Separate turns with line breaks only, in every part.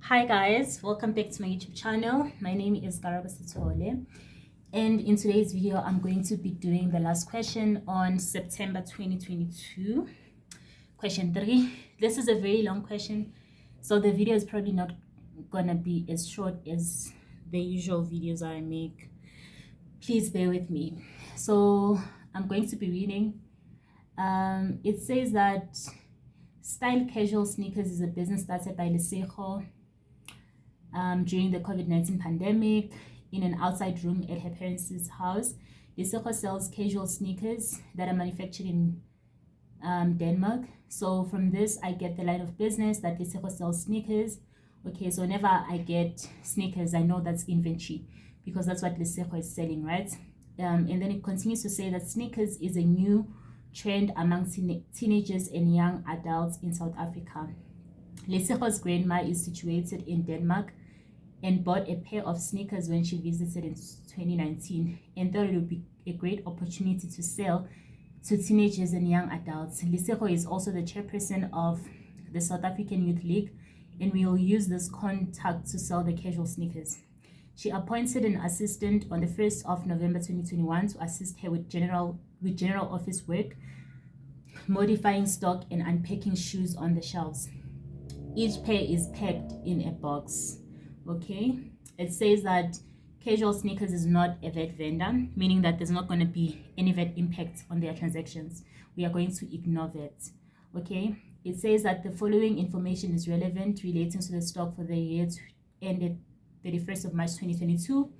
Hi guys, welcome back to my YouTube channel. My name is Garaba Sitole, and in today's video I'm going to be doing the last question on September 2022. Question 3. This is a very long question, so the video is probably not gonna be as short as the usual videos I make. Please bear with me. So I'm going to be reading. It says that Style Casual Sneakers is a business started by Lesego during the COVID-19 pandemic in an outside room at her parents' house. Lesego sells casual sneakers that are manufactured in Denmark. So from this, I get the line of business that Lesego sells sneakers. Okay, so whenever I get sneakers, I know that's inventory because that's what Lesego is selling, right? And then it continues to say that sneakers is a new trend among teenagers and young adults in South Africa. Lesego's grandma is situated in Denmark and bought a pair of sneakers when she visited in 2019 and thought it would be a great opportunity to sell to teenagers and young adults. Lesego is also the chairperson of the South African Youth League and will use this contact to sell the casual sneakers. She appointed an assistant on the 1st of November 2021 to assist her with general office work, modifying stock and unpacking shoes on the shelves. Each pair is packed in a box. Okay, it says that casual sneakers is not a VAT vendor, meaning that there's not going to be any VAT impact on their transactions. We are going to ignore that. Okay, it says that the following information is relevant relating to the stock for the year ended 31st of March 2022.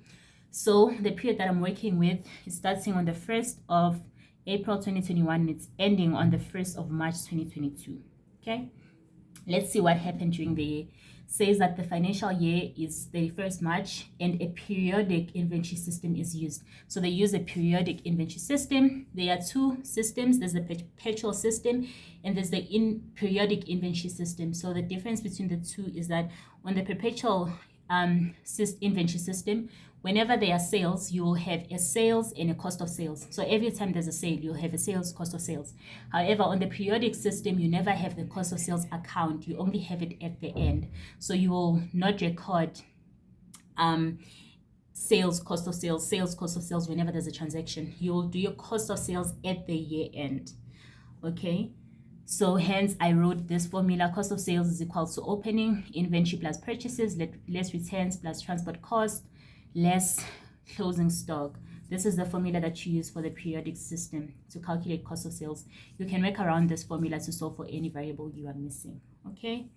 So the period that I'm working with is starting on the 1st of April 2021 and it's ending on the 1st of March 2022. Okay, let's see what happened during the year. Says that the financial year is 31st March and a periodic inventory system is used. So they use a periodic inventory system. There are two systems. There's the perpetual system and there's the periodic inventory system. So the difference between the two is that on the perpetual inventory system, whenever there are sales, you will have a sales and a cost of sales. So every time there's a sale, you'll have a sales, cost of sales. However, on the periodic system, you never have the cost of sales account. You only have it at the end. So you will not record sales, cost of sales, cost of sales whenever there's a transaction. You will do your cost of sales at the year end. Okay. So hence I wrote this formula: cost of sales is equal to opening inventory plus purchases, less returns plus transport cost, less closing stock. This is the formula that you use for the periodic system to calculate cost of sales. You can work around this formula to solve for any variable you are missing. Okay.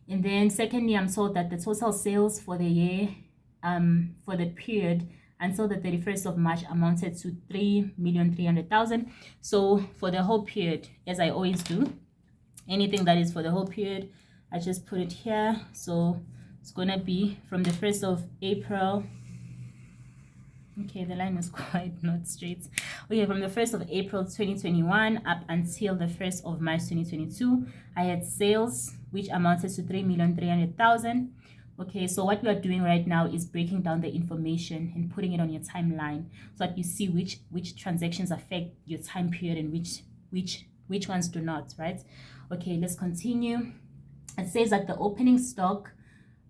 And then secondly, I'm told that the total sales for the year, for the period until the 31st of March amounted to 3,300,000. So for the whole period, as I always do, anything that is for the whole period, I just put it here. So it's gonna be from the 1st of April. Okay, the line is quite not straight. Okay, from the 1st of April 2021 up until the 1st of March 2022, I had sales which amounted to 3,300,000. Okay, so what we are doing right now is breaking down the information and putting it on your timeline so that you see which transactions affect your time period and which ones do not, right? Okay, let's continue. It says that the opening stock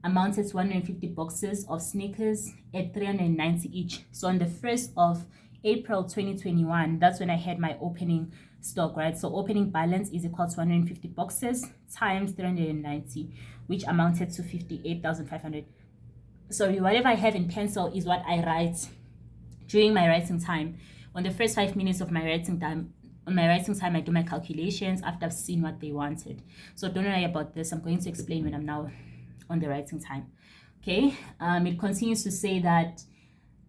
amounted to 150 boxes of sneakers at 390 each. So on the 1st of April 2021, that's when I had my opening stock, right? So opening balance is equal to 150 boxes times 390, which amounted to 58,500. Sorry, whatever I have in pencil is what I write during my writing time. On the first 5 minutes of my writing time, I do my calculations after I've seen what they wanted. So don't worry about this. I'm going to explain when I'm now on the writing time. Okay, it continues to say that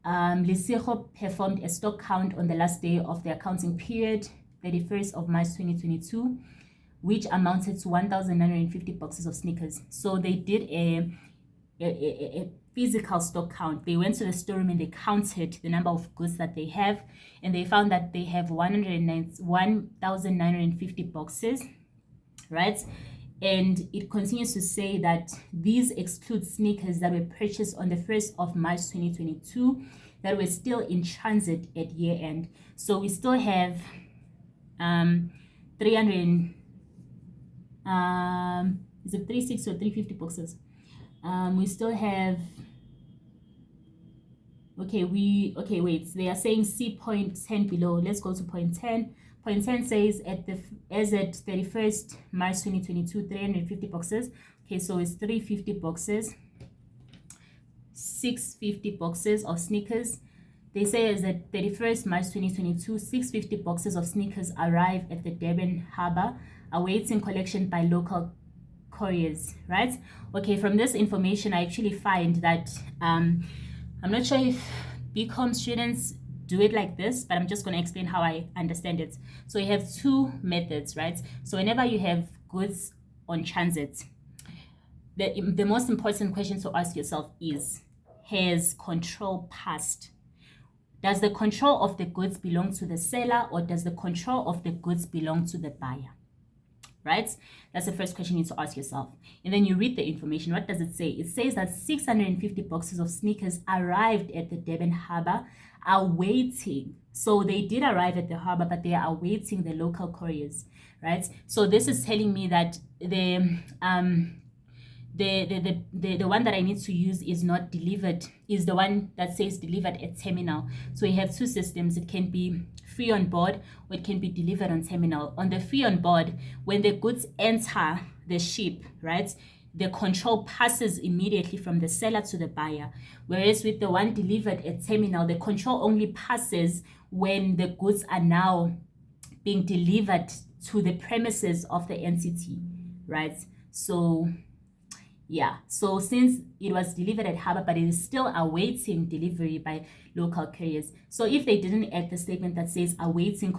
Lesego performed a stock count on the last day of the accounting period, 31st of March 2022, which amounted to 1,950 boxes of sneakers. So they did a physical stock count. They went to the storeroom and they counted the number of goods that they have, and they found that they have 1,950 boxes, right? And it continues to say that these exclude sneakers that were purchased on the 1st of March 2022 that were still in transit at year end. So we still have 300 is it 360 or 350 boxes? We still have, okay, wait, they are saying C point 10 below. Let's go to point 10. Point 10 says as at 31st March 2022, 350 boxes. Okay, so it's 350 boxes, 650 boxes of sneakers. They say as at 31st March 2022, 650 boxes of sneakers arrive at the Durban Harbour, awaiting collection by local couriers, right? Okay, from this information, I actually find that I'm not sure if BCom students do it like this, but I'm just going to explain how I understand it. So you have two methods, right? So whenever you have goods on transit, the most important question to ask yourself is, has control passed? Does the control of the goods belong to the seller, or does the control of the goods belong to the buyer? Right? That's the first question you need to ask yourself. And then you read the information. What does it say? It says that 650 boxes of sneakers arrived at the Durban Harbour, awaiting. So they did arrive at the harbour, but they are awaiting the local couriers, right? So this is telling me that the one that I need to use is not delivered, is the one that says delivered at terminal. So you have two systems. It can be free on board, or it can be delivered on terminal. On the free on board, when the goods enter the ship, right, the control passes immediately from the seller to the buyer. Whereas with the one delivered at terminal, the control only passes when the goods are now being delivered to the premises of the entity, right? So yeah, so since it was delivered at harbour, but it is still awaiting delivery by local couriers. So if they didn't add the statement that says awaiting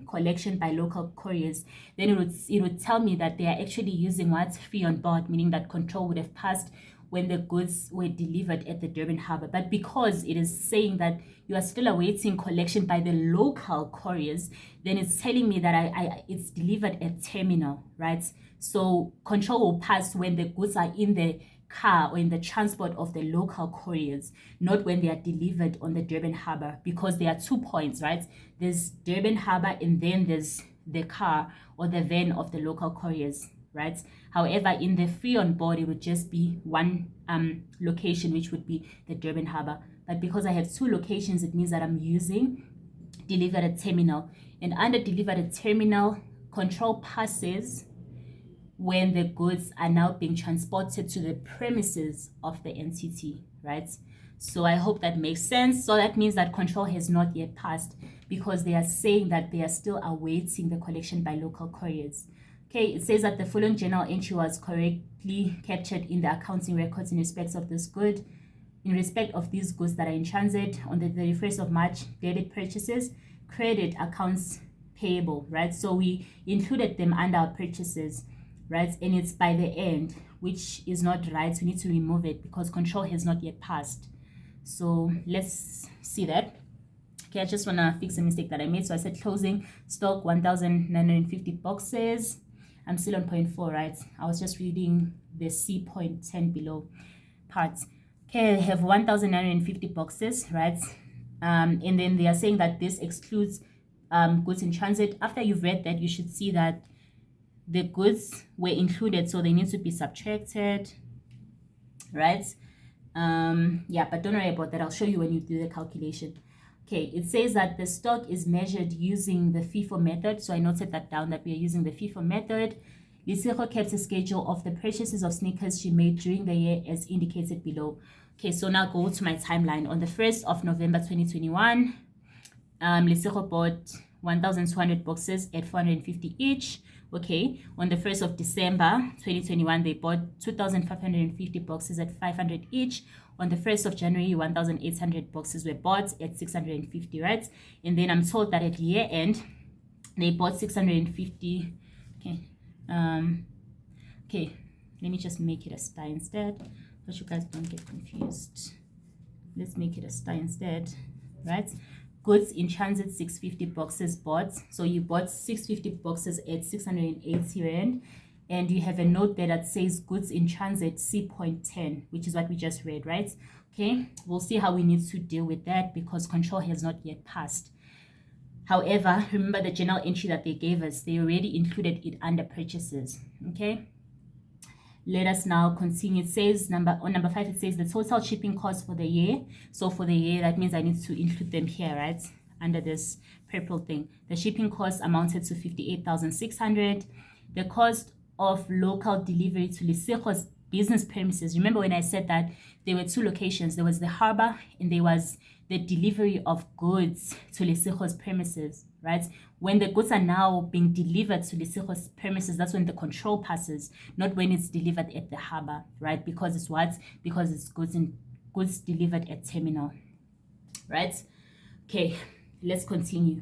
collection by local couriers, then it would tell me that they are actually using what's free on board, meaning that control would have passed when the goods were delivered at the Durban Harbour. But because it is saying that you are still awaiting collection by the local couriers, then it's telling me that it's delivered at terminal, right? So control will pass when the goods are in the car or in the transport of the local couriers, not when they are delivered on the Durban Harbour, because there are 2 points, right? There's Durban Harbour, and then there's the car or the van of the local couriers, right? However, in the free on board, it would just be one location, which would be the Durban Harbour. But because I have 2 locations, it means that I'm using delivered at terminal. And under delivered at terminal, control passes when the goods are now being transported to the premises of the entity, right? So I hope that makes sense. So that means that control has not yet passed, because they are saying that they are still awaiting the collection by local couriers. Okay, it says that the following journal entry was correctly captured in the accounting records in respect of this good. In respect of these goods that are in transit on the 31st of March, debit purchases, credit accounts payable, right? So we included them under our purchases, right? And it's by the end, which is not right. We need to remove it because control has not yet passed. So let's see that. Okay, I just want to fix a mistake that I made. So I said closing stock 1,950 boxes. I'm still on point 4, right? I was just reading the C point 10 below parts. Okay, I have 1,950 boxes, right? And then they are saying that this excludes goods in transit. After you've read that, you should see that the goods were included, so they need to be subtracted, right? Yeah, but don't worry about that. I'll show you when you do the calculation. Okay, it says that the stock is measured using the FIFO method. So I noted that down, that we are using the FIFO method. Lesego kept a schedule of the purchases of sneakers she made during the year as indicated below. Okay, so now go to my timeline. On the 1st of November 2021, Lesego bought 1,200 boxes at 450 each. Okay, on the 1st of December 2021, they bought 2,550 boxes at 500 each. On the 1st of January, 1,800 boxes were bought at 650, right? And then I'm told that at year end, they bought 650. Okay, okay, let me just make it a star instead, so you guys don't get confused. Let's make it a star instead, right? Goods in transit, 650 boxes bought. So you bought 650 boxes at 680 rand. And you have a note there that says goods in transit C.10, which is what we just read, right? Okay, we'll see how we need to deal with that because control has not yet passed. However, remember the journal entry that they gave us, they already included it under purchases. Okay, let us now continue. It says on number 5, it says the total shipping cost for the year. So for the year, that means I need to include them here, right? Under this purple thing. The shipping cost amounted to 58,600. The cost of local delivery to Lesego's business premises. Remember when I said that there were 2 locations. There was the harbor and there was the delivery of goods to Lesego's premises, right? When the goods are now being delivered to Lesego's premises, that's when the control passes, not when it's delivered at the harbor, right? Because it's what? Because it's goods delivered at terminal, right? Okay, let's continue.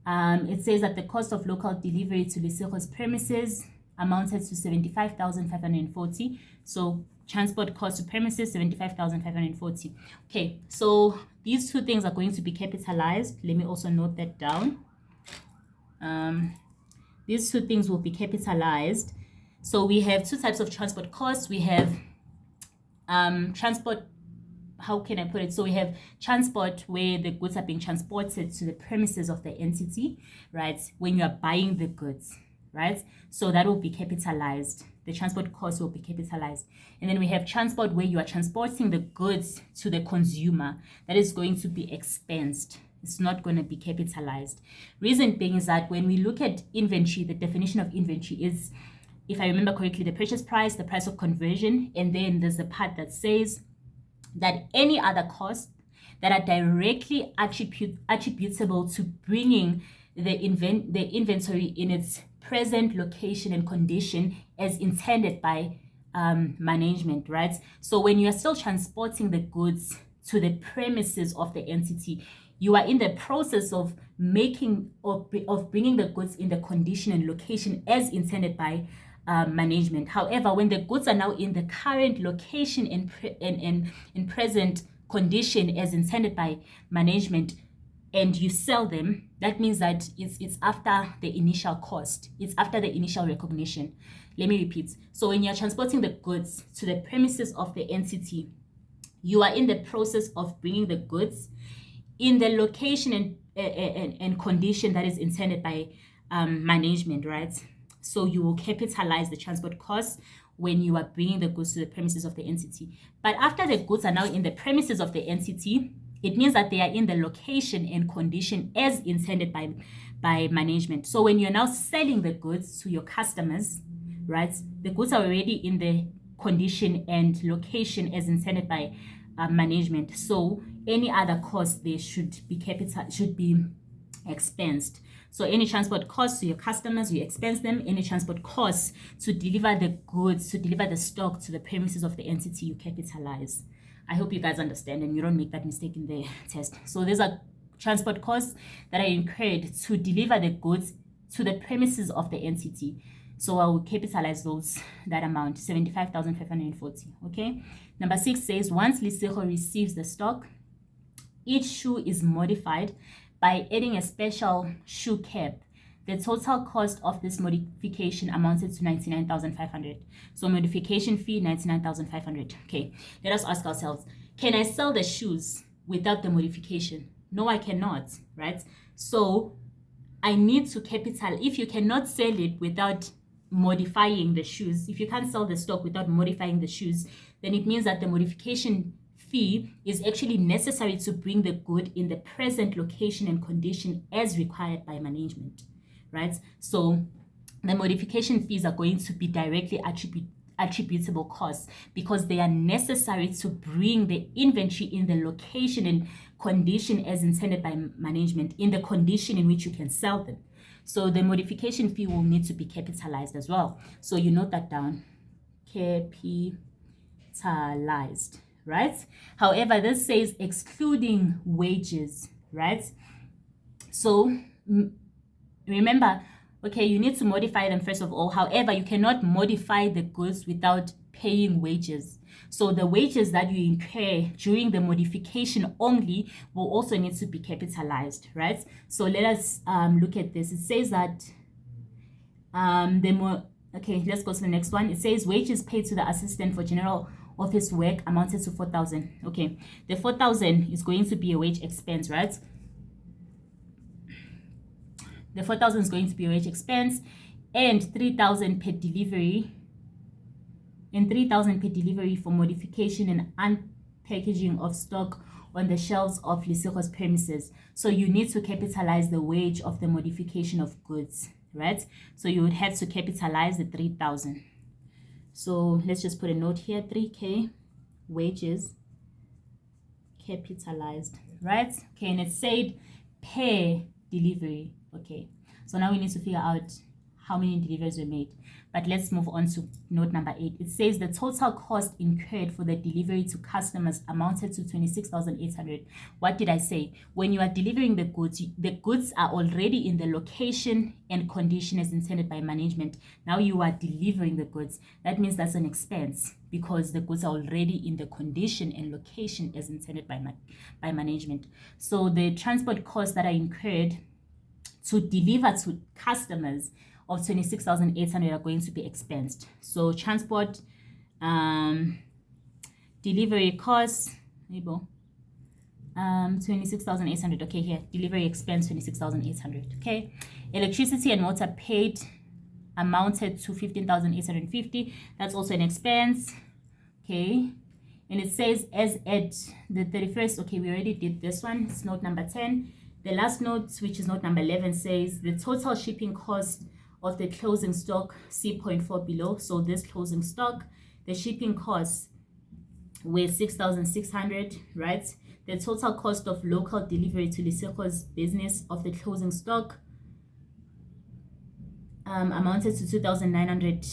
It says that the cost of local delivery to Lesego's premises amounted to 75,540. So transport cost to premises, 75,540. Okay, so these 2 things are going to be capitalized. Let me also note that down. These 2 things will be capitalized. So we have 2 types of transport costs. We have transport, how can I put it? So we have transport where the goods are being transported to the premises of the entity, right? When you are buying the goods, right? So that will be capitalized. The transport cost will be capitalized. And then we have transport where you are transporting the goods to the consumer. That is going to be expensed. It's not going to be capitalized. Reason being is that when we look at inventory, the definition of inventory is, if I remember correctly, the purchase price, the price of conversion, and then there's a part that says that any other costs that are directly attributable to bringing the inventory in its present location and condition as intended by management, right? So when you are still transporting the goods to the premises of the entity, you are in the process of making or of bringing the goods in the condition and location as intended by management. However, when the goods are now in the current location and present condition as intended by management, and you sell them, that means that it's after the initial cost. It's after the initial recognition. Let me repeat. So when you're transporting the goods to the premises of the entity, you are in the process of bringing the goods in the location and condition that is intended by management, right? So you will capitalize the transport costs when you are bringing the goods to the premises of the entity. But after the goods are now in the premises of the entity, it means that they are in the location and condition as intended by management. So when you're now selling the goods to your customers, right, the goods are already in the condition and location as intended by management. So any other costs they should be expensed. So any transport costs to your customers, you expense them. Any transport costs to deliver the goods, to deliver the stock to the premises of the entity, you capitalize. I hope you guys understand and you don't make that mistake in the test. So these are transport costs that are incurred to deliver the goods to the premises of the entity. So I will capitalize that amount, 75,540. Okay. Number 6 says once Lesego receives the stock, each shoe is modified by adding a special shoe cap. The total cost of this modification amounted to 99,500. So modification fee, 99,500. Okay, let us ask ourselves, can I sell the shoes without the modification? No, I cannot, right? So I need to capital. If you cannot sell it without modifying the shoes, if you can't sell the stock without modifying the shoes, then it means that the modification fee is actually necessary to bring the good in the present location and condition as required by management, right? So the modification fees are going to be directly attributable costs because they are necessary to bring the inventory in the location and condition as intended by management, in the condition in which you can sell them. So the modification fee will need to be capitalized as well. So you note that down, capitalized, right? However, this says excluding wages, right? So remember, okay, you need to modify them first of all. However, you cannot modify the goods without paying wages. So the wages that you incur during the modification only will also need to be capitalized, right? So let us look at this. It says that okay, let's go to the next one. It says wages paid to the assistant for general office work amounted to 4,000. Okay, the 4,000 is going to be a wage expense, right? The 4,000 is going to be a wage expense, and 3,000 per delivery and 3,000 per delivery for modification and unpackaging of stock on the shelves of Lesego's premises. So you need to capitalize the wage of the modification of goods, right? So you would have to capitalize the 3,000. So let's just put a note here, 3K wages capitalized, right? Okay, and it said per delivery. Okay, so now we need to figure out how many deliveries were made. But let's move on to note number 8. It says the total cost incurred for the delivery to customers amounted to 26,800. What did I say? When you are delivering the goods are already in the location and condition as intended by management. Now you are delivering the goods. That means that's an expense because the goods are already in the condition and location as intended by management. So the transport costs that are incurred to deliver to customers of 26,800 are going to be expensed. So transport, delivery costs, 26,800. Okay, here delivery expense 26,800. Okay, electricity and water paid amounted to 15,850. That's also an expense. Okay, and it says as at the 31st. Okay, we already did this one. It's note number 10. The last note, which is note number 11, says the total shipping cost of the closing stock, see point 4 below. So this closing stock, the shipping costs were 6,600, right? The total cost of local delivery to Lesego's business of the closing stock amounted to 2,900.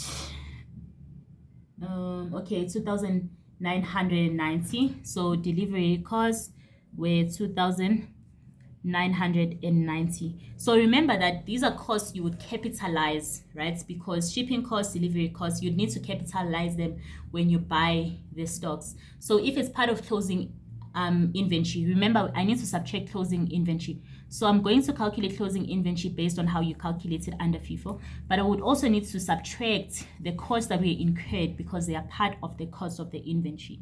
Okay, 2,990. So delivery costs were 2,990. So remember that these are costs you would capitalize, right? Because shipping costs, delivery costs, you'd need to capitalize them when you buy the stocks. So if it's part of closing inventory, remember I need to subtract closing inventory. So I'm going to calculate closing inventory based on how you calculate it under FIFO, but I would also need to subtract the costs that we incurred because they are part of the cost of the inventory.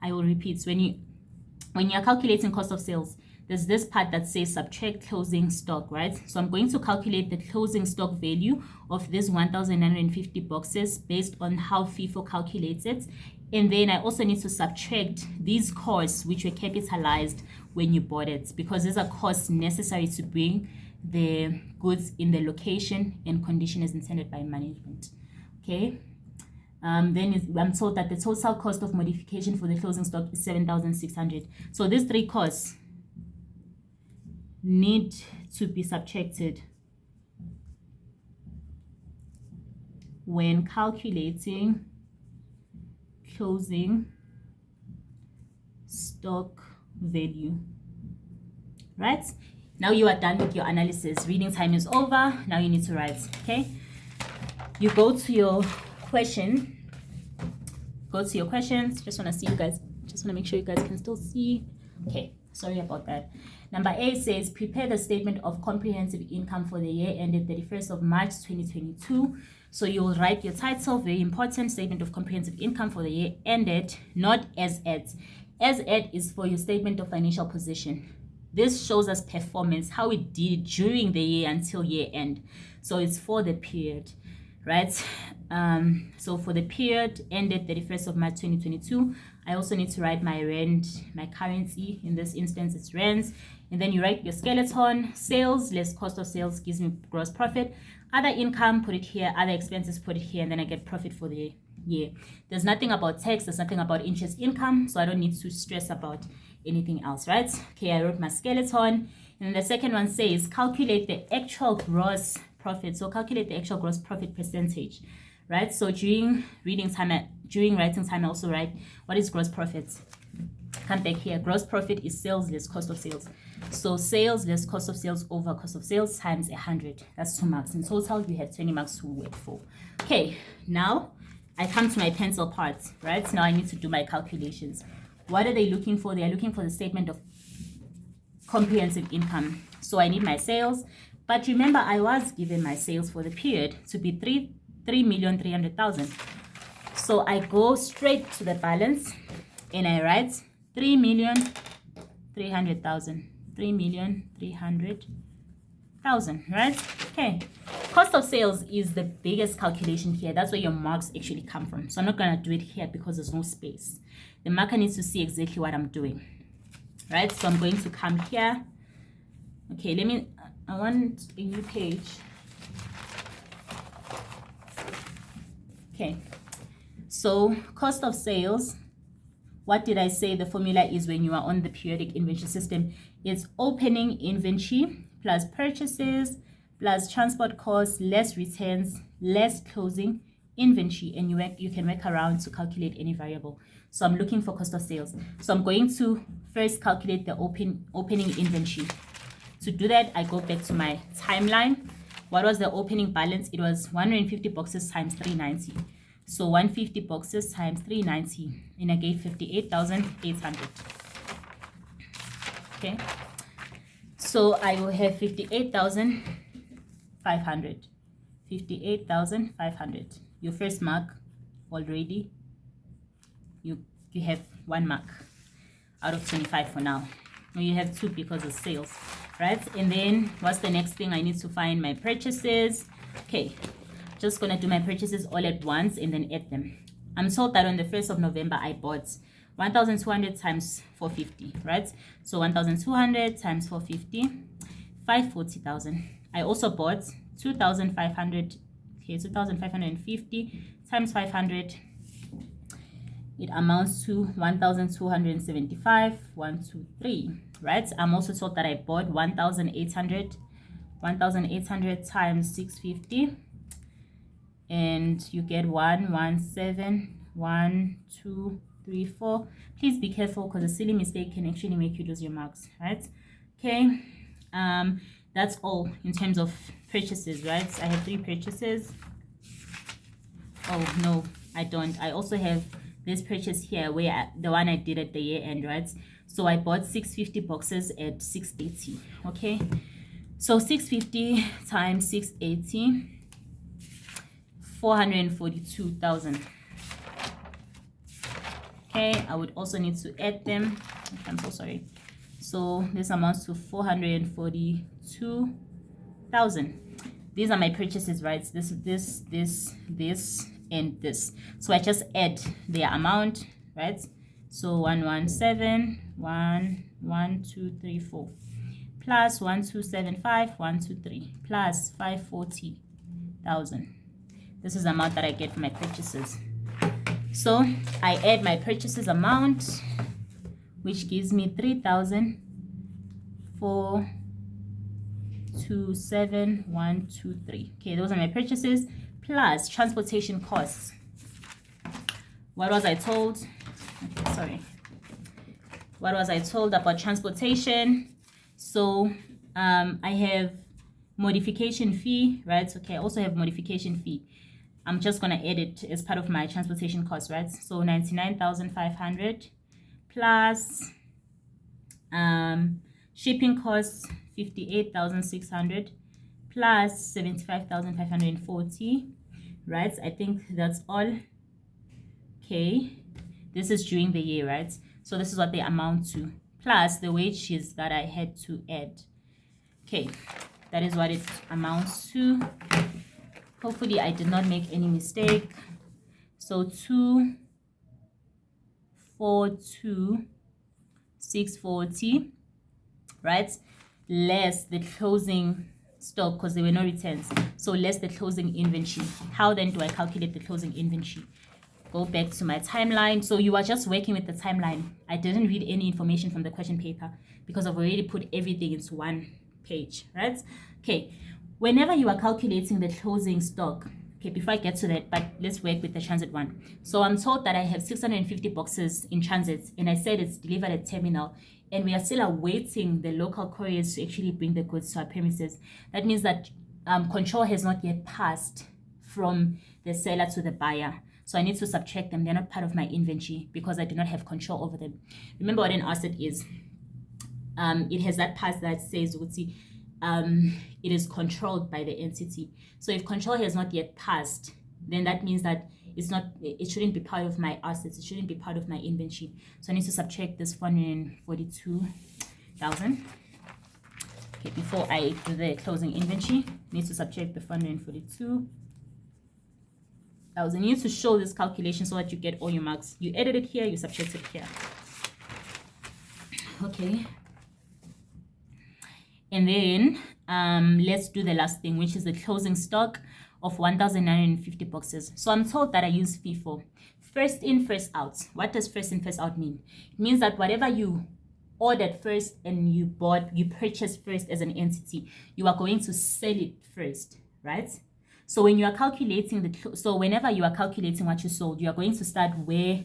I will repeat. So when you're calculating cost of sales, there's this part that says subtract closing stock, right? So I'm going to calculate the closing stock value of this 1,950 boxes based on how FIFO calculates it. And then I also need to subtract these costs which were capitalized when you bought it, because these are costs necessary to bring the goods in the location and condition as intended by management. Okay. Then I'm told that the total cost of modification for the closing stock is 7,600. So these three costs need to be subtracted when calculating closing stock value, right? Now you are done with your analysis. Reading time is over. Now you need to write. Okay, you go to your question. Go to your questions. Just want to see you guys. Just want to make sure you guys can still see. Okay, sorry about that. Number 8 says prepare the statement of comprehensive income for the year ended 31st of March 2022. So you will write your title, very important, statement of comprehensive income for the year ended, not as at. As at is for your statement of financial position. This shows us performance, how it did during the year until year end. So it's for the period, right? So for the period ended 31st of March 2022, I also need to write my rand, my currency. In this instance, it's rands. And then you write your skeleton. Sales less cost of sales gives me gross profit. Other income, put it here. Other expenses, put it here. And then I get profit for the year. There's nothing about tax. There's nothing about interest income. So I don't need to stress about anything else, right? Okay, I wrote my skeleton. And the second one says calculate the actual gross profit. So calculate the actual gross profit percentage, right? So during writing time, I also write what is gross profit. Come back here. Gross profit is sales less cost of sales. So sales less cost of sales over cost of sales times 100. That's 2 marks. In total, you have 20 marks to work for. Okay, now I come to my pencil part, right? Now I need to do my calculations. What are they looking for? They are looking for the statement of comprehensive income. So I need my sales. But remember, I was given my sales for the period to be 3,300,000. So I go straight to the balance and I write 3,300,000. 3,300,000, right? Okay. Cost of sales is the biggest calculation here. That's where your marks actually come from. So I'm not going to do it here because there's no space. The marker needs to see exactly what I'm doing, right? So I'm going to come here. Okay, I want a new page. Okay, so cost of sales, what did I say the formula is when you are on the periodic inventory system? It's opening inventory plus purchases plus transport costs less returns less closing inventory, and you can work around to calculate any variable. So I'm looking for cost of sales. So I'm going to first calculate the opening inventory. To do that, I go back to my timeline. What was the opening balance? It was 150 boxes times 390. So 150 boxes times 390, and I gave 58,800. Okay, so I will have 58,500. 58,500. Your first mark already. You have 1 mark out of 25 for now. Now you have 2 because of sales, right? And then what's the next thing? I need to find my purchases. Okay, just gonna do my purchases all at once and then add them. I'm told that on the 1st of November I bought 1,200 times 450, right? So 1,200 times 450, 540,000. I also bought 2,500. Okay, 2,550 times 500. It amounts to 1,275. 1, 2, 3. Right? I'm also told that I bought 1,800. 1,800 times 650, and you get 117. 1, 2, 3, 4. Please be careful because a silly mistake can actually make you lose your marks. Right? Okay. That's all in terms of purchases, right? I have 3 purchases. Oh no, I don't. I also have this purchase here where the one I did at the year end, right? So I bought 650 boxes at 680. Okay, so 650 times 680, 442,000. Okay, I would also need to add them. I'm so sorry. So this amounts to 442,000. These are my purchases, right? This, and this. So I just add their amount, right? So 117, 1, 1, 2, 3, 4, plus 1,275, 1, 2, 3, plus 540,000. This is the amount that I get for my purchases. So I add my purchases amount, which gives me 3,427,123. Okay, those are my purchases plus transportation costs. What was I told? Okay, sorry. What was I told about transportation? So I have modification fee, right? Okay, I also have modification fee. I'm just gonna add it as part of my transportation cost, right? So 99,500 plus shipping costs 58,600 plus 75,540, right? I think that's all. Okay, this is during the year, right? So this is what they amount to, plus the wages that I had to add. Okay, that is what it amounts to. Hopefully I did not make any mistake. So 242,640, right? Less the closing stock because there were no returns. So less the closing inventory. How then do I calculate the closing inventory? Go back to my timeline. So you are just working with the timeline. I didn't read any information from the question paper because I've already put everything into one page, right? Okay, whenever you are calculating the closing stock, okay, before I get to that, but let's work with the transit one. So I'm told that I have 650 boxes in transit, and I said it's delivered at terminal, and we are still awaiting the local couriers to actually bring the goods to our premises. That means that control has not yet passed from the seller to the buyer. So I need to subtract them. They're not part of my inventory because I do not have control over them. Remember what an asset is. It has that part that says, it is controlled by the entity. So if control has not yet passed, then that means that it shouldn't be part of my assets. It shouldn't be part of my inventory. So I need to subtract this 442,000. Okay, before I do the closing inventory, I need to subtract the 442. I was need to show this calculation so that you get all your marks. You edit it here, you subtract it here. Okay. And then let's do the last thing, which is the closing stock of 1,950 boxes. So I'm told that I use FIFO. First in, first out. What does first in, first out mean? It means that whatever you ordered first and you purchased first as an entity, you are going to sell it first, right? So when you are calculating whenever you are calculating what you sold, you are going to start where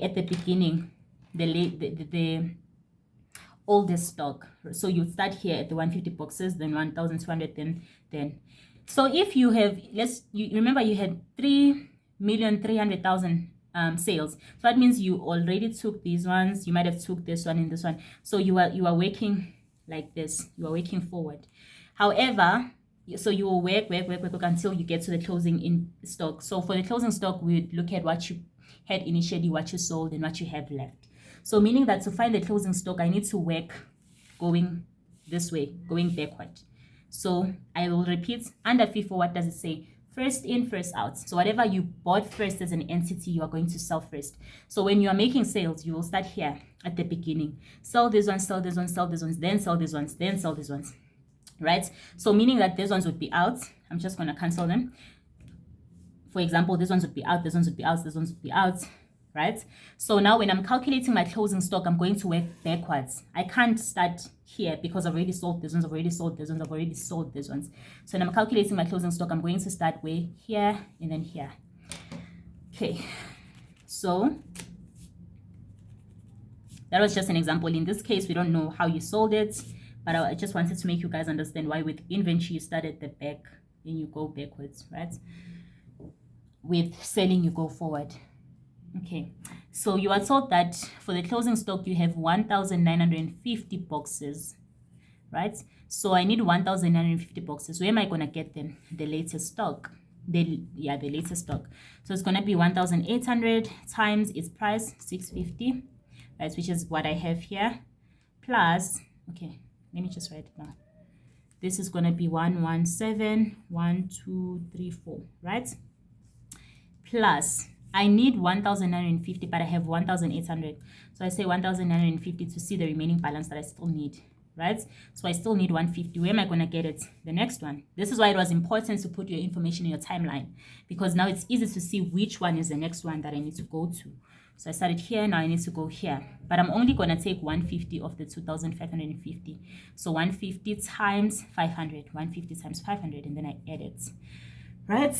at the beginning, the oldest stock. So you start here at the 150 boxes, then 1,200, then. So if you have, you remember you had 3,300,000 sales. So that means you already took these ones. You might have took this one and this one. So you are working like this. You are working forward. However, so you will work until you get to the closing in stock. So for the closing stock, we would look at what you had initially, what you sold, and what you have left. So meaning that to find the closing stock, I need to work going this way, going backward. So I will repeat, under FIFO, what does it say? First in, first out. So whatever you bought first as an entity, you are going to sell first. So when you are making sales, you will start here at the beginning. Sell this one, sell this one, sell this one, then sell these ones, then sell these ones. Right? So meaning that these ones would be out. I'm just going to cancel them. For example, these ones would be out, these ones would be out, these ones would be out. Right? So now when I'm calculating my closing stock, I'm going to work backwards. I can't start here because I've already sold these ones, I've already sold these ones, I've already sold these ones. So when I'm calculating my closing stock, I'm going to start way here and then here. Okay, so that was just an example. In this case, we don't know how you sold it, but I just wanted to make you guys understand why with inventory you start at the back and you go backwards, right? With selling, you go forward. Okay, so you are told that for the closing stock, you have 1,950 boxes, right? So I need 1,950 boxes. Where am I going to get them? The latest stock. The latest stock. So it's going to be 1,800 times its price, 650, right? Which is what I have here. Plus, okay, let me just write it down. This is going to be 117, 1, 2, 3, 4, right? Plus, I need 1,950, but I have 1,800. So I say 1,950 to see the remaining balance that I still need, right? So I still need 150. Where am I going to get it? The next one. This is why it was important to put your information in your timeline, because now it's easy to see which one is the next one that I need to go to. So I started here, now I need to go here. But I'm only going to take 150 of the 2,550. So 150 times 500. 150 times 500, and then I add it, right?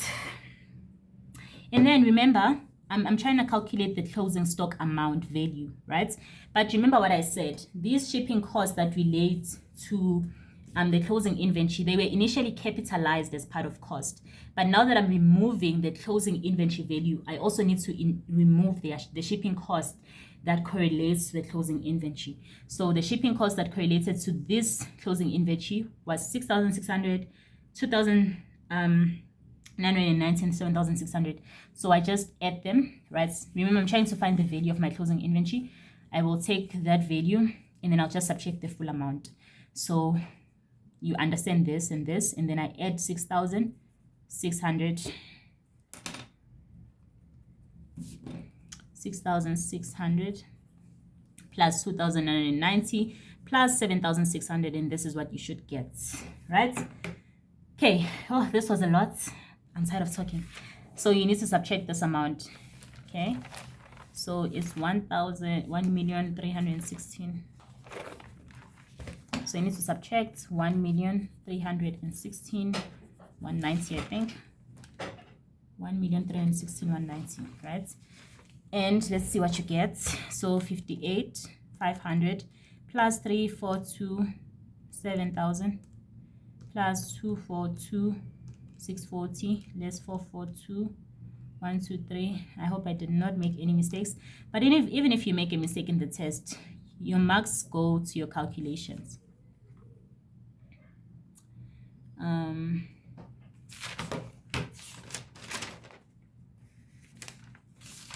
And then remember, I'm trying to calculate the closing stock amount value, right? But remember what I said, these shipping costs that relate to the closing inventory, they were initially capitalized as part of cost. But now that I'm removing the closing inventory value, I also need to remove the shipping cost that correlates to the closing inventory. So the shipping cost that correlated to this closing inventory was 6,600, 2,919, 7,600. So I just add them, right? Remember, I'm trying to find the value of my closing inventory. I will take that value and then I'll just subtract the full amount. So you understand this and this, and then I add 6,600, 6,600 plus 2,990 plus 7,600, and this is what you should get, right? Okay, oh, this was a lot. I'm tired of talking. So you need to subtract this amount, okay? So it's 1,316. So you need to subtract 1,316, 190, I think. 1,316, 190, right? And let's see what you get. So 58,500 plus 342, 7,000 plus 242, 640, less 442, 123. I hope I did not make any mistakes. But even if you make a mistake in the test, your marks go to your calculations.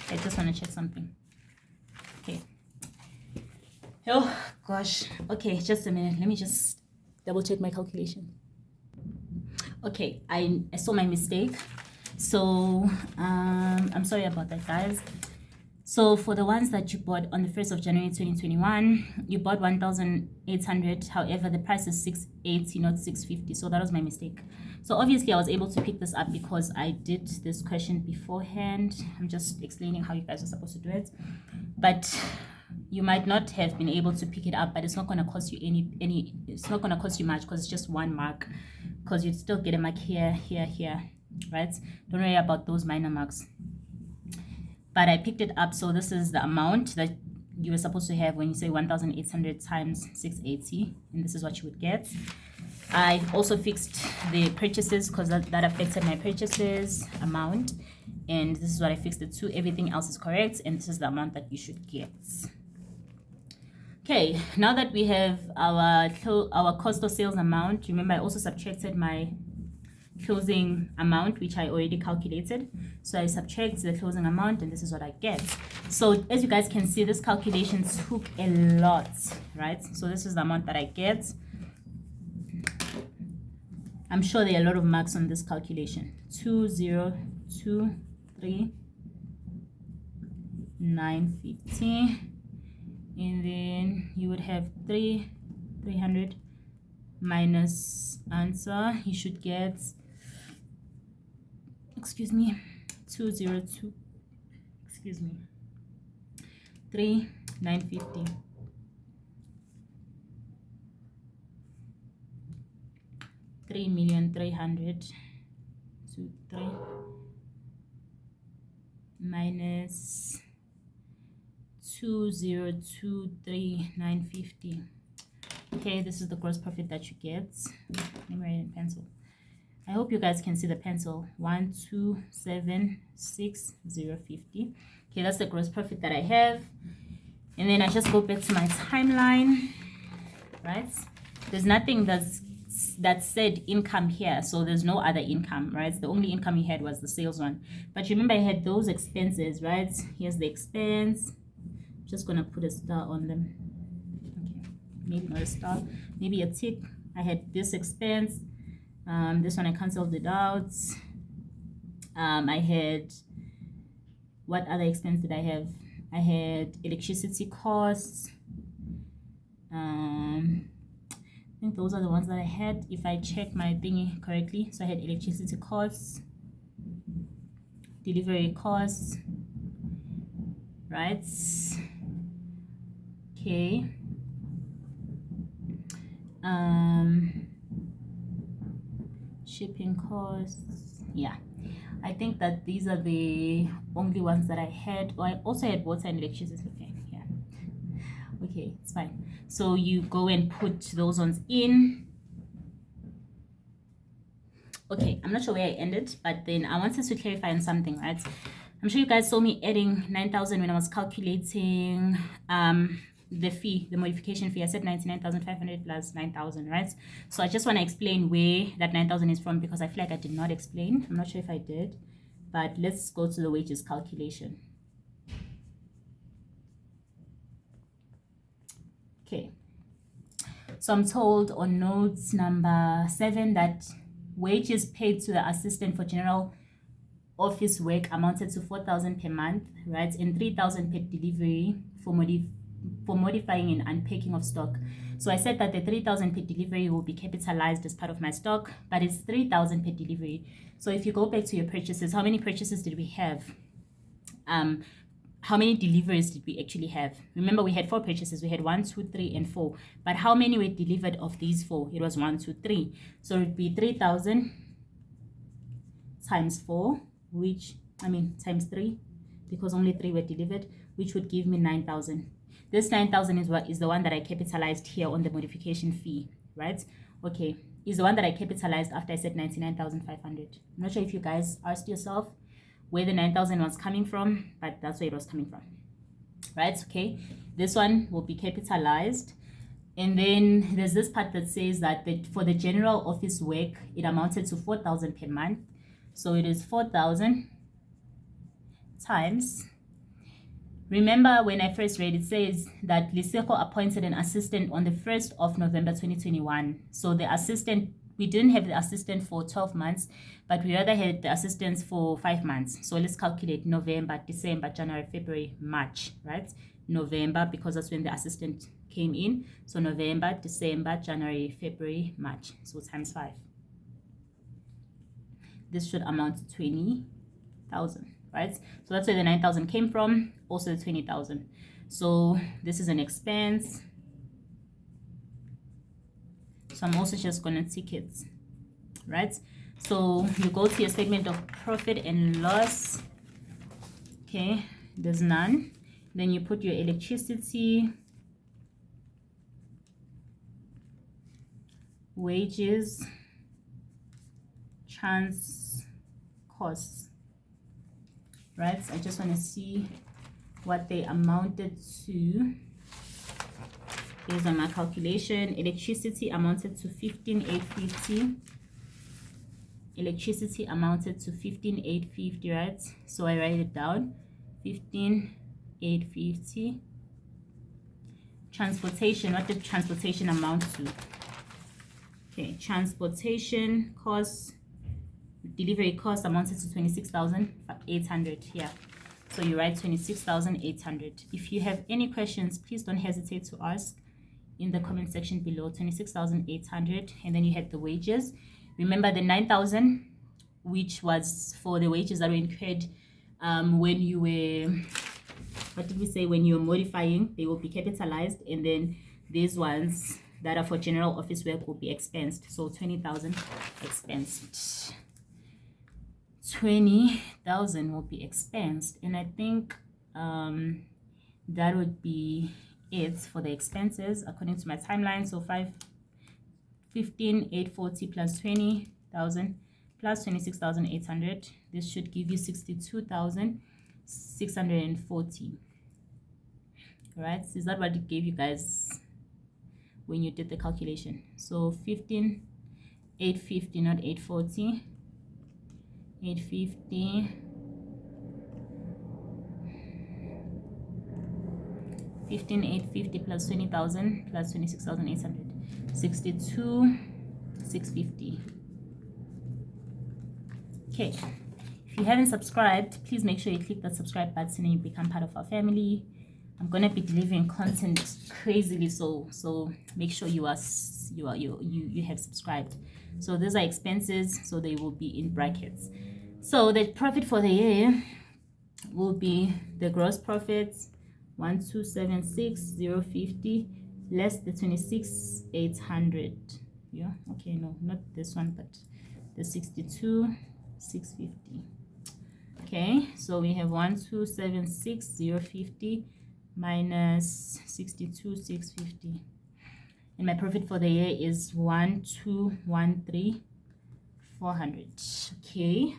I just want to check something. Okay. Oh gosh. Okay, just a minute. Let me just double check my calculation. Okay, I saw my mistake. So I'm sorry about that, guys. So for the ones that you bought on the 1st of January 2021, you bought 1,800. However, the price is 680, not 650. So that was my mistake. So obviously I was able to pick this up because I did this question beforehand. I'm just explaining how you guys are supposed to do it. But you might not have been able to pick it up, but it's not going to cost you it's not going to cost you much because it's just one mark, because you'd still get a mark here, here, right? Don't worry about those minor marks. But I picked it up, so this is the amount that you were supposed to have when you say 1,800 times 680, and this is what you would get. I also fixed the purchases because that affected my purchases amount, and this is what I fixed it to. Everything else is correct, and this is the amount that you should get. Okay, now that we have our cost of sales amount, remember I also subtracted my closing amount, which I already calculated. So I subtract the closing amount, and this is what I get. So as you guys can see, this calculation took a lot, right? So this is the amount that I get. I'm sure there are a lot of marks on this calculation. 2,023,950, and then you would have 300 minus answer. You should get, excuse me, 202, excuse me, 3,950. 3,300,000 to 3 minus 2,023,950. Okay, this is the gross profit that you get. Let me write it in pencil. I hope you guys can see the pencil. 1,276,050. Okay, that's the gross profit that I have. And then I just go back to my timeline, right? There's nothing that said income here, so there's no other income, right? The only income you had was the sales one. But remember, I had those expenses, right? Here's the expense. Just gonna put a star on them. Okay, maybe not a star, maybe a tick. I had this expense. This one I canceled it out. I had, what other expense did I have? I had electricity costs. I think those are the ones that I had, if I check my thingy correctly. So I had electricity costs, delivery costs, right? Okay. Shipping costs. Yeah, I think that these are the only ones that I had. Oh, I also had water and electricity. Okay, yeah. Okay, it's fine. So you go and put those ones in. Okay, I'm not sure where I ended, but then I wanted to clarify on something, right? I'm sure you guys saw me adding 9,000 when I was calculating the fee, the modification fee. I said 99,500 plus 9,000, right? So I just want to explain where that 9,000 is from, because I feel like I did not explain. I'm not sure if I did, but let's go to the wages calculation. Okay, so I'm told on notes number 7 that wages paid to the assistant for general office work amounted to 4,000 per month, right, and 3,000 per delivery for modifying and unpacking of stock. So I said that the 3,000 per delivery will be capitalized as part of my stock, but it's 3,000 per delivery. So if you go back to your purchases, how many purchases did we have? How many deliveries did we actually have? Remember, we had 4 purchases. We had 1, 2, 3, and 4. But how many were delivered of these 4? It was 1, 2, 3. So it would be 3,000 times 4, times 3, because only 3 were delivered, which would give me 9,000. This 9,000 is the one that I capitalized here on the modification fee, right? Okay, is the one that I capitalized after I said 99,500. I'm not sure if you guys asked yourself where the 9,000 was coming from, but that's where it was coming from, right? Okay, this one will be capitalized. And then there's this part that says that for the general office work, it amounted to 4,000 per month. So it is 4,000 times Remember when I first read, it says that Lesego appointed an assistant on the 1st of November 2021. So the assistant, we didn't have the assistant for 12 months, but we rather had the assistants for 5 months. So let's calculate November, December, January, February, March, right? November, because that's when the assistant came in. So November, December, January, February, March. So times 5. This should amount to 20,000. Right, so that's where the 9,000 came from, also the 20,000. So this is an expense, so I'm also just gonna tick it, right? So you go to your statement of profit and loss. Okay, there's none. Then you put your electricity, wages, costs. Right, I just want to see what they amounted to based on my calculation. Electricity amounted to 15,850. Electricity amounted to 15,850, right? So I write it down, 15,850. Transportation, what did transportation amount to? Okay, transportation costs, delivery cost amounted to 26,800 here. So you write 26,800. If you have any questions, please don't hesitate to ask in the comment section below. 26,800, and then you had the wages. Remember the 9,000, which was for the wages that were incurred when you were, what did we say, when you were modifying, they will be capitalized, and then these ones that are for general office work will be expensed. So 20,000 expensed. 20,000 will be expensed, and I think that would be it for the expenses according to my timeline. So 15,840 plus 20,000 plus 26,800, this should give you 62,640. Right, is that what it gave you guys when you did the calculation? So 15,850, not 840. 850, 15,850 plus 20,000 plus 26,800, 62,650. Okay, if you haven't subscribed, please make sure you click that subscribe button and you become part of our family. I'm gonna be delivering content crazily, so make sure you have subscribed. So these are expenses, so they will be in brackets. So the profit for the year will be the gross profit 1,276,050 less the 26,800. Yeah, okay, no, not this one, but the 62,650. Okay, so we have 1,276,050 minus 62,650, and my profit for the year is 1,213,400. Okay,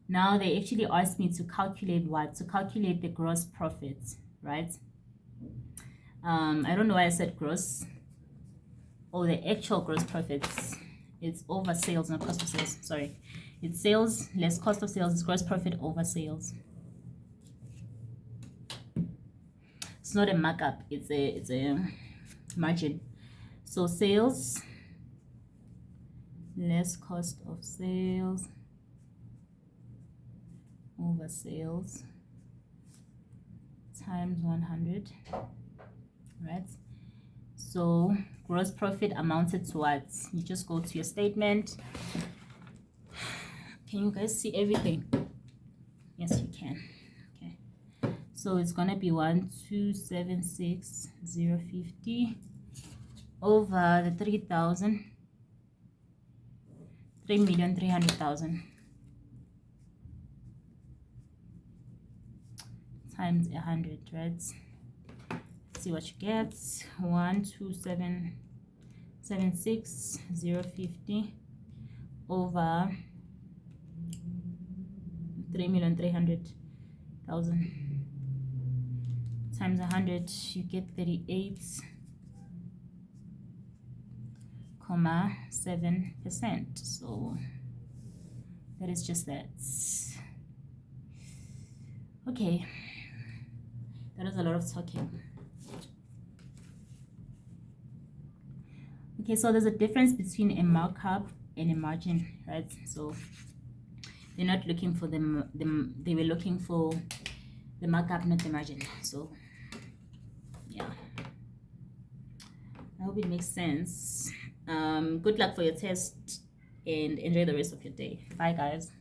now they actually asked me to calculate what? To calculate the gross profit, right? I don't know why I said gross. Oh, the actual gross profits. It's over sales, not cost of sales. Sorry. It's sales less cost of sales. It's gross profit over sales. It's not a markup. It's a margin. So sales less cost of sales over sales times 100, right? So gross profit amounted to what? You just go to your statement. Can you guys see everything? Yes, you can. Okay, so it's gonna be 1,276,050 over the 3,000, 3,300,000 times 100, right? Let's see what you get. 1,276,050 over 3,300,000 times 100, you get 38.7%. So that is just that. Okay, That was a lot of talking. Okay, so there's a difference between a markup and a margin, right? So they're not looking for they were looking for the markup, not the margin. So yeah, I hope it makes sense. Good luck for your test and enjoy the rest of your day. Bye guys.